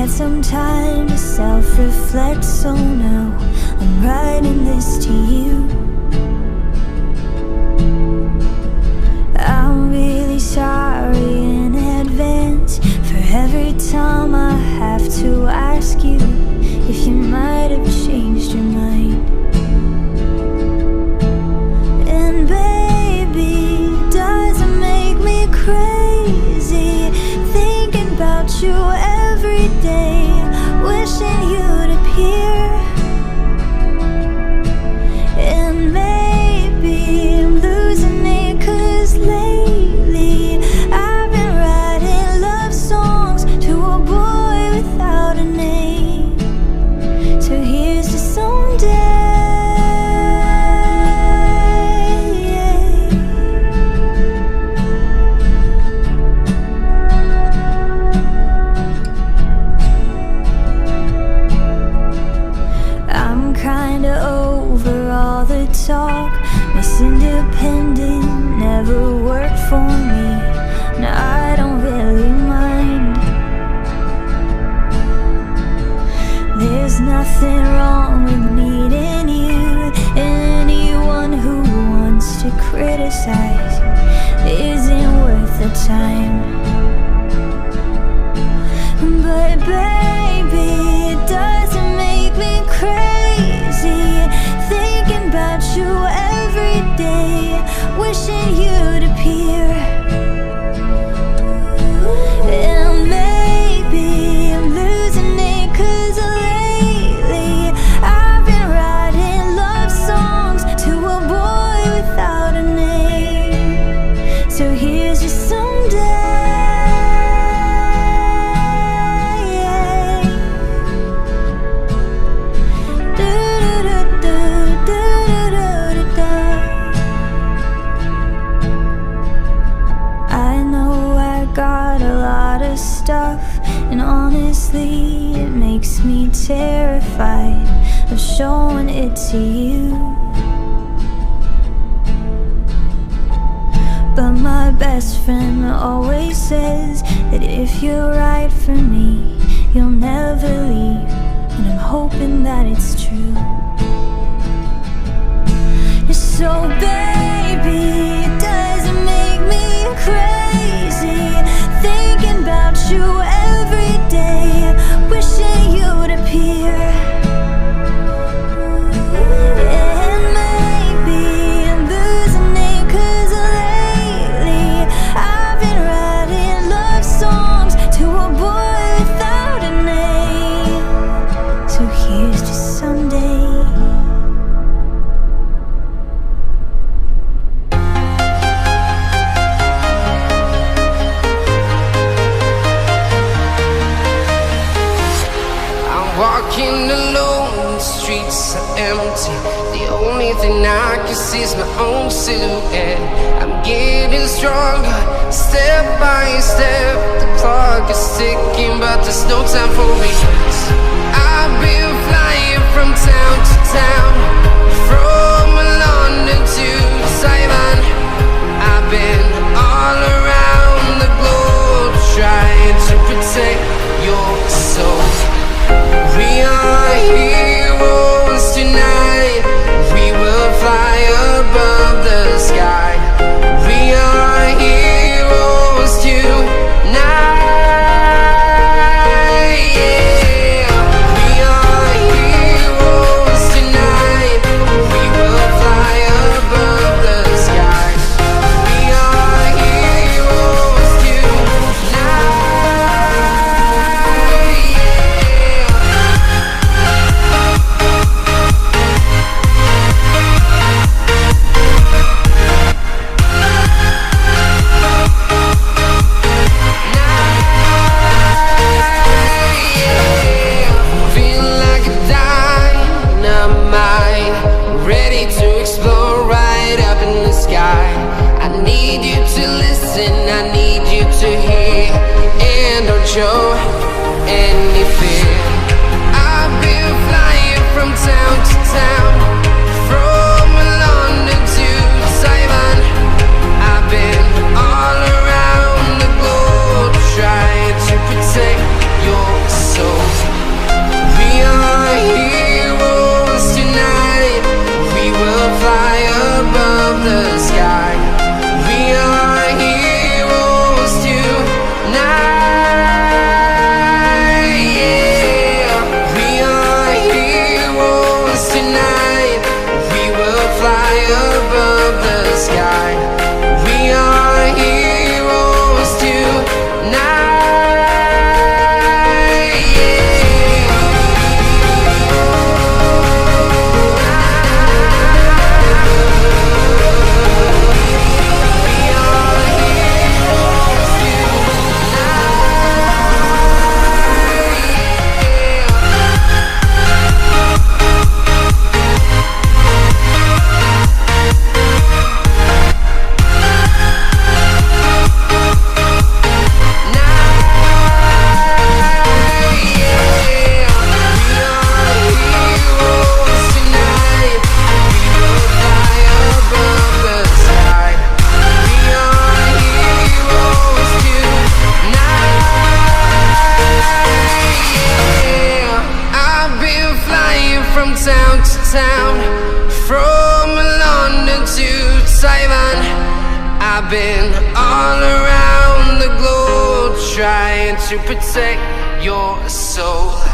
had some time to self-reflect, so now I'm writing this to you. I'm really sorry in advance for every time I have to ask you if you might have changed your mind. And baby, does it make me crazy thinking about you every day, wishing you'd appear? And maybe I'm losing it, 'cause lately I've been writing love songs to a boy without a name. So here's to someday. I'm kinda over all the talk. Miss Independent never worked for me. Now I don't really mind. There's nothing wrong with needing you. Anyone who wants to criticize isn't worth the time. But baby, it doesn't make me crazy thinking about you every day, wishing you'd appear. And maybe I'm losing it, 'cause lately I've been writing love songs to a boy without a name. So here's just someday. I know I got a lot of stuff, and honestly it makes me terrified of showing it to you. But my best friend always says that if you're right for me, you'll never leave, and I'm hoping that it's true. So baby, it doesn't make me crazy thinking about you every day, wishing you'd appear. And maybe I'm losing it, 'cause lately I've been writing love songs to a boy without a name. So here's to someday. Walking alone, the streets are empty. The only thing I can see is my own silhouette. I'm getting stronger, step by step. The clock is ticking, but there's no time for regrets. I've been flying from town to town, from London to Taiwan. I've been all around the globe, trying to protect your soul. We are heroes tonight. We will fly above the sky. We are heroes tonight. Yeah. We are heroes tonight. We will fly above the sky. We are heroes tonight. Show any fear. I've been flying from town to town, from London to Taiwan. I've been all around the globe, trying to protect your soul. trying to protect your soul.